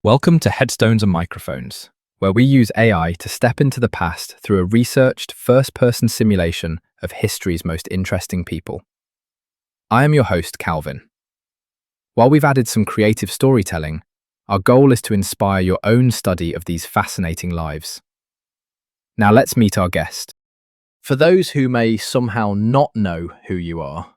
Welcome to Headstones and Microphones, where we use AI to step into the past through a researched first-person simulation of history's most interesting people. I am your host, Calvin. While we've added some creative storytelling, our goal is to inspire your own study of these fascinating lives. Now let's meet our guest. For those who may somehow not know who you are,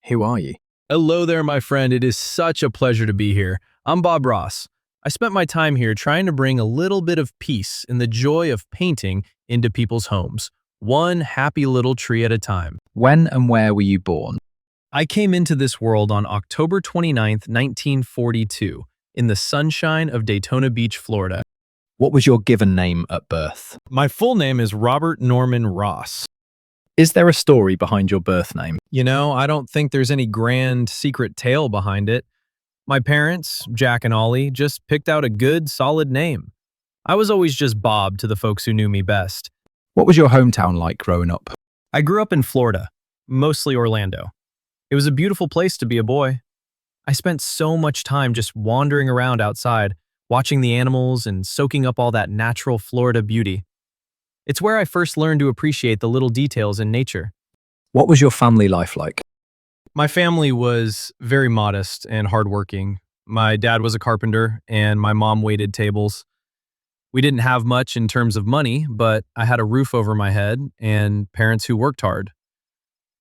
who are you? Hello there, my friend. It is such a pleasure to be here. I'm Bob Ross. I spent my time here trying to bring a little bit of peace and the joy of painting into people's homes, one happy little tree at a time. When and where were you born? I came into this world on October 29th, 1942, in the sunshine of Daytona Beach, Florida. What was your given name at birth? My full name is Robert Norman Ross. Is there a story behind your birth name? I don't think there's any grand secret tale behind it. My parents, Jack and Ollie, just picked out a good, solid name. I was always just Bob to the folks who knew me best. What was your hometown like growing up? I grew up in Florida, mostly Orlando. It was a beautiful place to be a boy. I spent so much time just wandering around outside, watching the animals and soaking up all that natural Florida beauty. It's where I first learned to appreciate the little details in nature. What was your family life like? My family was very modest and hardworking. My dad was a carpenter and my mom waited tables. We didn't have much in terms of money, but I had a roof over my head and parents who worked hard.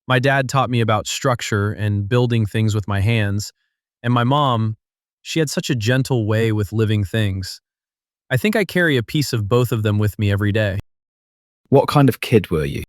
My dad taught me about structure and building things with my hands, and my mom, she had such a gentle way with living things. I think I carry a piece of both of them with me every day. What kind of kid were you?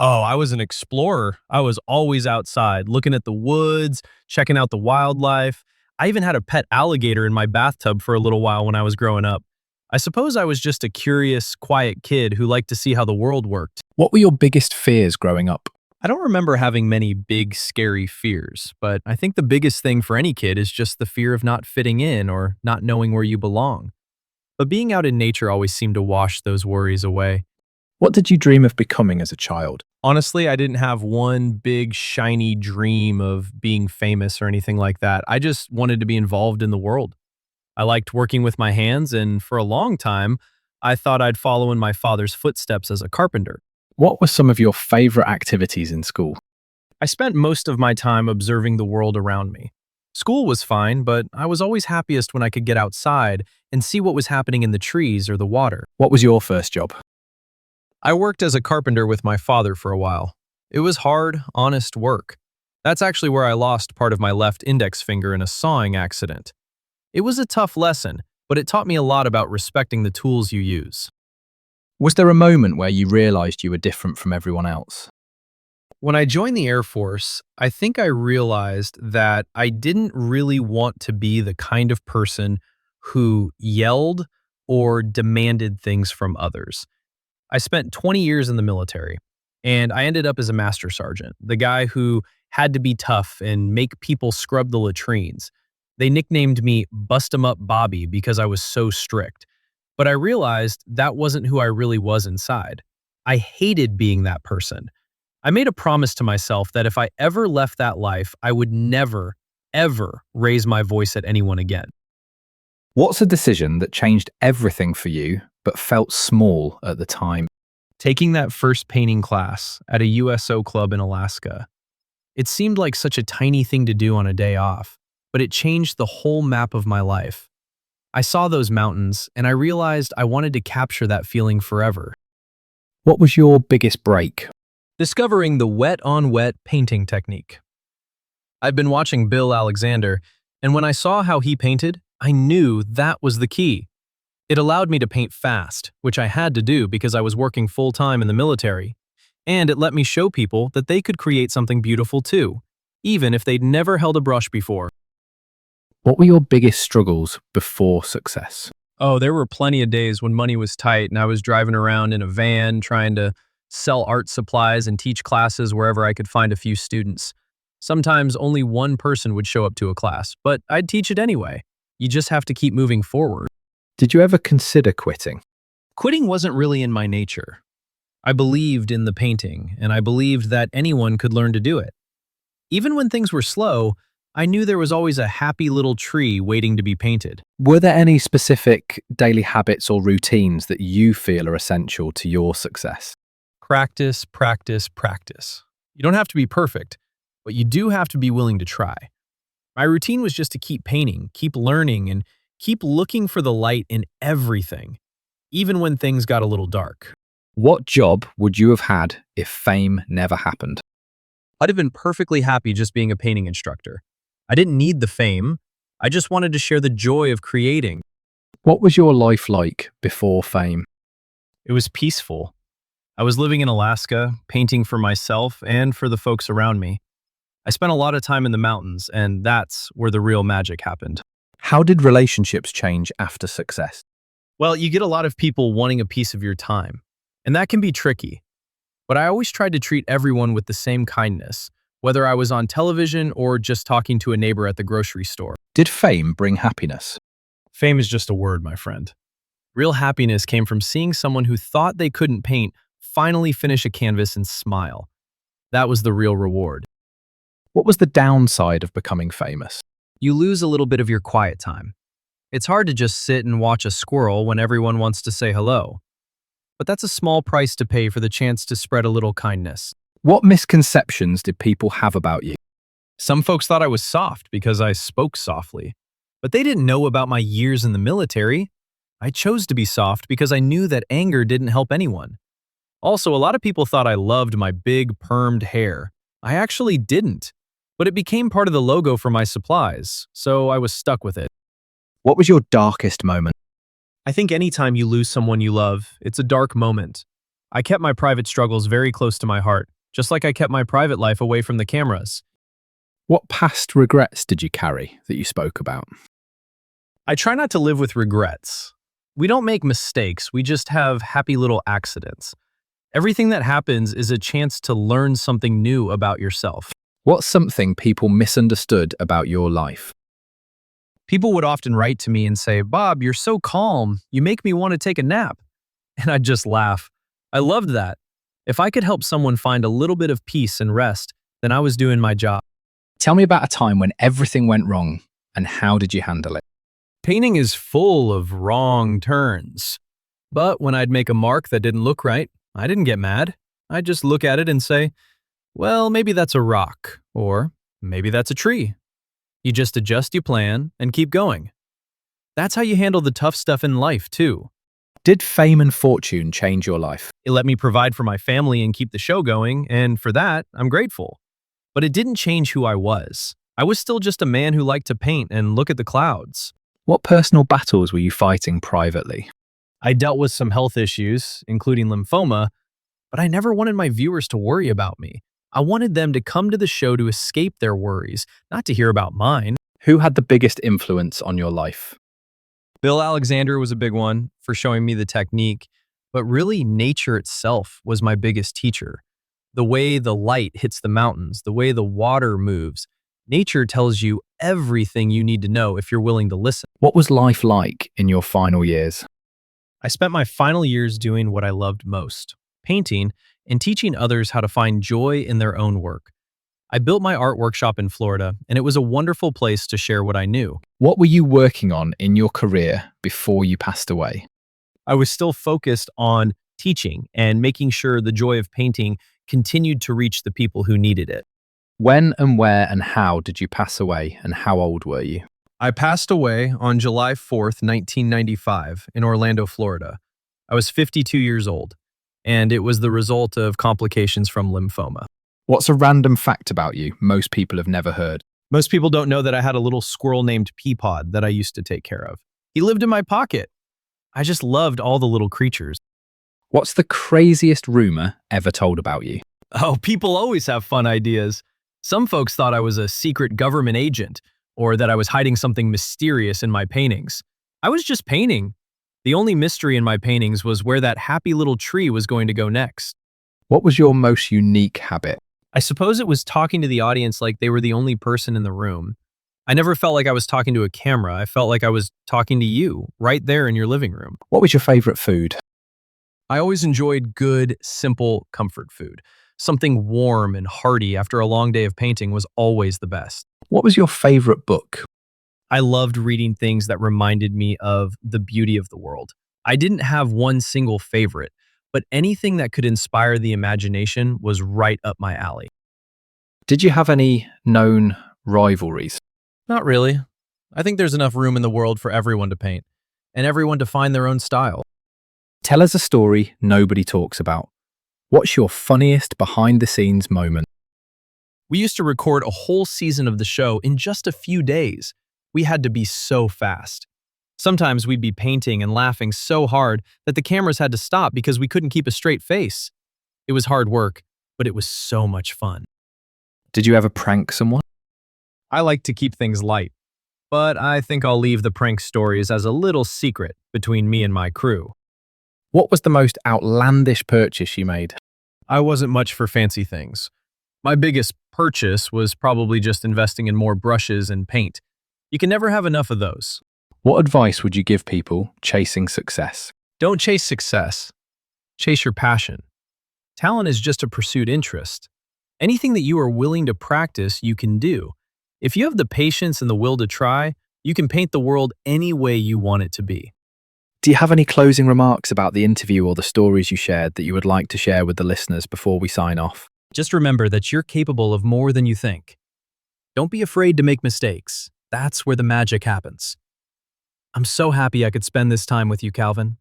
Oh, I was an explorer. I was always outside, looking at the woods, checking out the wildlife. I even had a pet alligator in my bathtub for a little while when I was growing up. I suppose I was just a curious, quiet kid who liked to see how the world worked. What were your biggest fears growing up? I don't remember having many big, scary fears, but I think the biggest thing for any kid is just the fear of not fitting in or not knowing where you belong. But being out in nature always seemed to wash those worries away. What did you dream of becoming as a child? Honestly, I didn't have one big, shiny dream of being famous or anything like that. I just wanted to be involved in the world. I liked working with my hands, and for a long time, I thought I'd follow in my father's footsteps as a carpenter. What were some of your favorite activities in school? I spent most of my time observing the world around me. School was fine, but I was always happiest when I could get outside and see what was happening in the trees or the water. What was your first job? I worked as a carpenter with my father for a while. It was hard, honest work. That's actually where I lost part of my left index finger in a sawing accident. It was a tough lesson, but it taught me a lot about respecting the tools you use. Was there a moment where you realized you were different from everyone else? When I joined the Air Force, I think I realized that I didn't really want to be the kind of person who yelled or demanded things from others. I spent 20 years in the military, and I ended up as a master sergeant, the guy who had to be tough and make people scrub the latrines. They nicknamed me Bust 'em Up Bobby because I was so strict. But I realized that wasn't who I really was inside. I hated being that person. I made a promise to myself that if I ever left that life, I would never, ever raise my voice at anyone again. What's a decision that changed everything for you but felt small at the time? Taking that first painting class at a USO club in Alaska. It seemed like such a tiny thing to do on a day off, but it changed the whole map of my life. I saw those mountains, and I realized I wanted to capture that feeling forever. What was your biggest break? Discovering the wet-on-wet painting technique. I've been watching Bill Alexander, and when I saw how he painted, I knew that was the key. It allowed me to paint fast, which I had to do because I was working full-time in the military, and it let me show people that they could create something beautiful too, even if they'd never held a brush before. What were your biggest struggles before success? Oh, there were plenty of days when money was tight and I was driving around in a van trying to sell art supplies and teach classes wherever I could find a few students. Sometimes only one person would show up to a class, but I'd teach it anyway. You just have to keep moving forward. Did you ever consider quitting? Quitting wasn't really in my nature. I believed in the painting, and I believed that anyone could learn to do it. Even when things were slow, I knew there was always a happy little tree waiting to be painted. Were there any specific daily habits or routines that you feel are essential to your success? Practice, practice, practice. You don't have to be perfect, but you do have to be willing to try. My routine was just to keep painting, keep learning, and keep looking for the light in everything, even when things got a little dark. What job would you have had if fame never happened? I'd have been perfectly happy just being a painting instructor. I didn't need the fame. I just wanted to share the joy of creating. What was your life like before fame? It was peaceful. I was living in Alaska, painting for myself and for the folks around me. I spent a lot of time in the mountains, and that's where the real magic happened. How did relationships change after success? Well, you get a lot of people wanting a piece of your time, and that can be tricky. But I always tried to treat everyone with the same kindness, whether I was on television or just talking to a neighbor at the grocery store. Did fame bring happiness? Fame is just a word, my friend. Real happiness came from seeing someone who thought they couldn't paint finally finish a canvas and smile. That was the real reward. What was the downside of becoming famous? You lose a little bit of your quiet time. It's hard to just sit and watch a squirrel when everyone wants to say hello. But that's a small price to pay for the chance to spread a little kindness. What misconceptions did people have about you? Some folks thought I was soft because I spoke softly, but they didn't know about my years in the military. I chose to be soft because I knew that anger didn't help anyone. Also, a lot of people thought I loved my big, permed hair. I actually didn't, but it became part of the logo for my supplies, so I was stuck with it. What was your darkest moment? I think anytime you lose someone you love, it's a dark moment. I kept my private struggles very close to my heart, just like I kept my private life away from the cameras. What past regrets did you carry that you spoke about? I try not to live with regrets. We don't make mistakes, we just have happy little accidents. Everything that happens is a chance to learn something new about yourself. What's something people misunderstood about your life? People would often write to me and say, "Bob, you're so calm. You make me want to take a nap." And I'd just laugh. I loved that. If I could help someone find a little bit of peace and rest, then I was doing my job. Tell me about a time when everything went wrong and how did you handle it? Painting is full of wrong turns. But when I'd make a mark that didn't look right, I didn't get mad. I'd just look at it and say, well, maybe that's a rock, or maybe that's a tree. You just adjust your plan and keep going. That's how you handle the tough stuff in life, too. Did fame and fortune change your life? It let me provide for my family and keep the show going, and for that, I'm grateful. But it didn't change who I was. I was still just a man who liked to paint and look at the clouds. What personal battles were you fighting privately? I dealt with some health issues, including lymphoma, but I never wanted my viewers to worry about me. I wanted them to come to the show to escape their worries, not to hear about mine. Who had the biggest influence on your life? Bill Alexander was a big one for showing me the technique, but really nature itself was my biggest teacher. The way the light hits the mountains, the way the water moves. Nature tells you everything you need to know if you're willing to listen. What was life like in your final years? I spent my final years doing what I loved most, painting and teaching others how to find joy in their own work. I built my art workshop in Florida, and it was a wonderful place to share what I knew. What were you working on in your career before you passed away? I was still focused on teaching and making sure the joy of painting continued to reach the people who needed it. When and where and how did you pass away, and how old were you? I passed away on July 4th, 1995, in Orlando, Florida. I was 52 years old, and it was the result of complications from lymphoma. What's a random fact about you most people have never heard? Most people don't know that I had a little squirrel named Peapod that I used to take care of. He lived in my pocket. I just loved all the little creatures. What's the craziest rumor ever told about you? Oh, people always have fun ideas. Some folks thought I was a secret government agent, or that I was hiding something mysterious in my paintings. I was just painting. The only mystery in my paintings was where that happy little tree was going to go next. What was your most unique habit? I suppose it was talking to the audience like they were the only person in the room. I never felt like I was talking to a camera. I felt like I was talking to you, right there in your living room. What was your favorite food? I always enjoyed good, simple comfort food. Something warm and hearty after a long day of painting was always the best. What was your favorite book? I loved reading things that reminded me of the beauty of the world. I didn't have one single favorite, but anything that could inspire the imagination was right up my alley. Did you have any known rivalries? Not really. I think there's enough room in the world for everyone to paint, and everyone to find their own style. Tell us a story nobody talks about. What's your funniest behind the scenes moment? We used to record a whole season of the show in just a few days. We had to be so fast. Sometimes we'd be painting and laughing so hard that the cameras had to stop because we couldn't keep a straight face. It was hard work, but it was so much fun. Did you ever prank someone? I like to keep things light, but I think I'll leave the prank stories as a little secret between me and my crew. What was the most outlandish purchase you made? I wasn't much for fancy things. My biggest purchase was probably just investing in more brushes and paint. You can never have enough of those. What advice would you give people chasing success? Don't chase success. Chase your passion. Talent is just a pursued interest. Anything that you are willing to practice, you can do. If you have the patience and the will to try, you can paint the world any way you want it to be. Do you have any closing remarks about the interview or the stories you shared that you would like to share with the listeners before we sign off? Just remember that you're capable of more than you think. Don't be afraid to make mistakes. That's where the magic happens. I'm so happy I could spend this time with you, Calvin.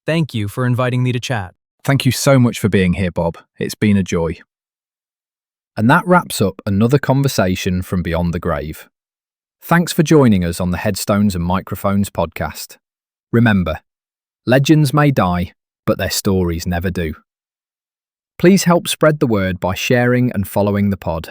Thank you for inviting me to chat. Thank you so much for being here, Bob. It's been a joy. And that wraps up another conversation from Beyond the Grave. Thanks for joining us on the Headstones and Microphones podcast. Remember, legends may die, but their stories never do. Please help spread the word by sharing and following the pod.